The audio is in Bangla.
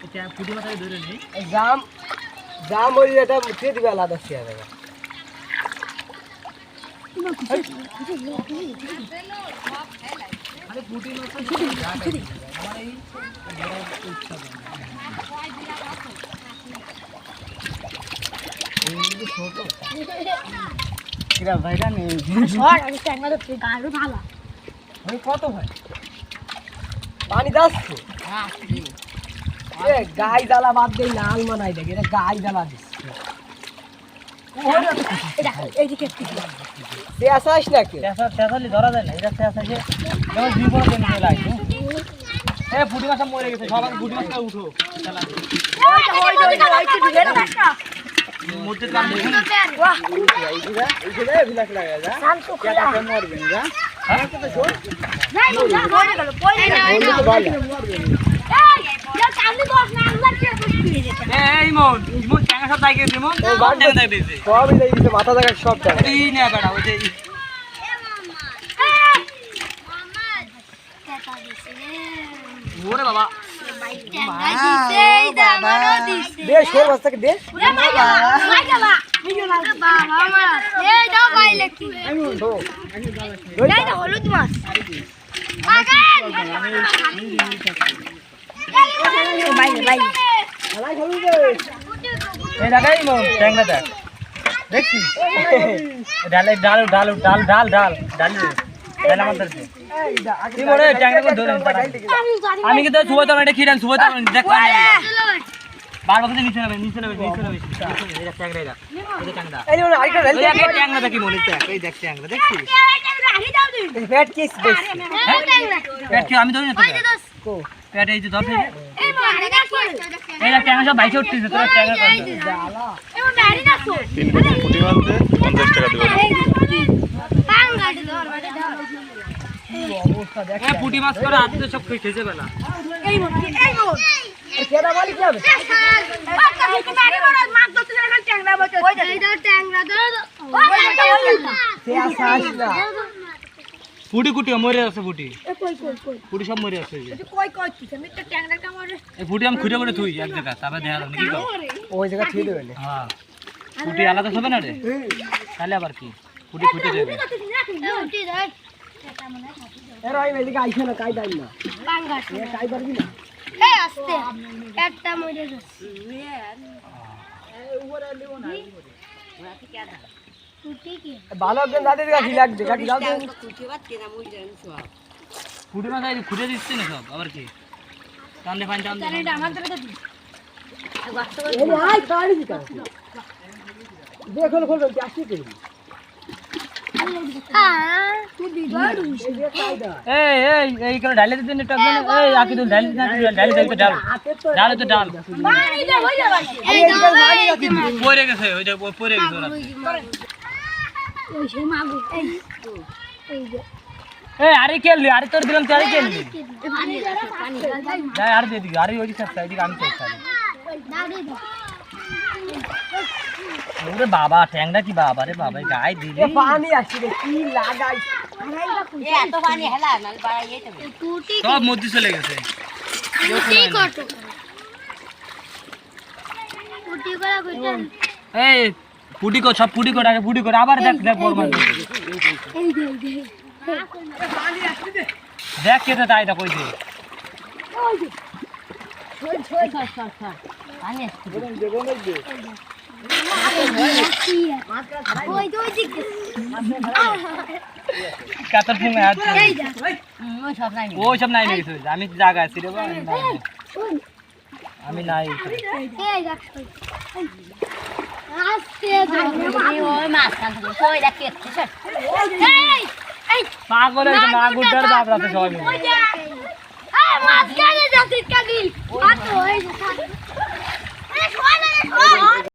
এটা পুটি মাথায় ধরে নি জাম জাম ওই এটা মুখে দিবে আলাদা শেয়া দেবে আরে পুটি মাছ আমার এই ইচ্ছা এই ছোট কিরা ভাইরা নেই শর্ট আমি ট্যাংরা ধরতে গাড়ু ভালো ভাই কত ভাই পানি দাসছো হ্যাঁ এ গাই জ্বালা বাদ দেই লাল মানাই দেখ এটা গাই জ্বালা দিচ্ছে এটা এইদিকে একটু তে আসাস নাকি তেসালি ধরা যায় না এটা তেসালে যেমন জীবন কেন লাগে এ পুটি মাছ মরে গেছে সবাই পুটি মাছটা উঠো চালা ওইটা দিবে না মধ্যে কাম দেখুন বাহ এইটা বিলাস লাগা যা শান্ত কেটা খোলা মরবে না যা হ্যাঁ তো শোন নাই না পড়ে গেল বন্ধু তো ভালো এই যা সামনে দশ না আল্লাহ কে বুঝতে যেতে এই মন ইমন টাকা সব দাইকে দিমন ও বাদ টাকা দাই দিছে সবই দেই দিছে মাথা জায়গা সব টাকা এই না বেটা ওই যে ওরে বাবা দে শোর বাচ্চাকে দে তো হলুদ মাছ আলাই খাবি রে এই লাগাই মন ট্যাংরা দেখ দেখছি ডাল ডাল ডাল ডাল ডাল ডাল ডাল ডাল আমাদের কি বলে ট্যাংরা কোন ধরে আমি কিন্তু সুবত এটা খিরান সুবত দেখ পানি বারবার করে নিচে নামে এই ট্যাংরা এটা এই ট্যাংরা এই রে আইটা রেল এই আগে ট্যাংরা দেখি মনে দেখ এই দেখ ট্যাংরা দেখছিস ব্যাট কিস বেশ পেট কি আমি ধরি না তো কো পেট এই যে ধর এই যে ট্যাংরা সব বাইকে উঠতেছে তোরা ট্যাংরা কর জ্বালা পুঁটি মাছ দিয়ে 50 টাকা দেবে অবস্থা দেখ হ্যাঁ পুটি মাছ করে আজকে সব খেয়েছে বেলা কেডা বলি কি হবে তে আসাস না পুটি কুটি মরে আছে পুটি পুটি সব মরে আছে এই পুটি আমি খুঁজে করে থুই এক জায়গা তারপরে দেখা যাবে কি করব ওই জায়গা ঠিক দেবে না হ্যাঁ পুটি আলাদা হবে না রে তাহলে আবার কি পুটি খুঁজে দেবে এর ওই মেদিকে আইছে না কাই দাই না এ কাই পারবি না একটা মরে গেছে ভালো একজন দাদির কাছে লাগছে কাটি দাও পুটি মাছ এই খুঁজে দিচ্ছে না সব আবার কি টানলে পানি টানলে এই আই গাড়ি দিতা দেখো খোল কি আসি কি এই যে কায়দা এই এই এই করে ঢালে দিতে না টাকবে না এই আকি তো ঢালে না ঢালে দিতে ডাল ডাল তো ডাল পড়ে গেছে ওই যে পড়ে গেছে ওরা এই আরে খেললি আরে তোর দিলাম চারি খেললি যাই আর দিয়ে দিবি আরে ওই সাথে এদিকে আমি চাই ওরে বাবা ট্যাংরা কি বাবা রে বাবা গায়ে দিলি এ পানি আসছে রে কি লাগাই সব মধ্যে চলে গেছে এই পুটি কো সব পুটি করে আগে পুটি করে আবার দেখ দেখ বড় মাছ দেখ কেটে তাই দা কই দে কাতর ফুমে আছে ওই সব নাই গেছে আমি জায়গা আছি রে আমি নাই পাগল হয়েছে মাগুর ডর বাবরা তো সবাই মিলে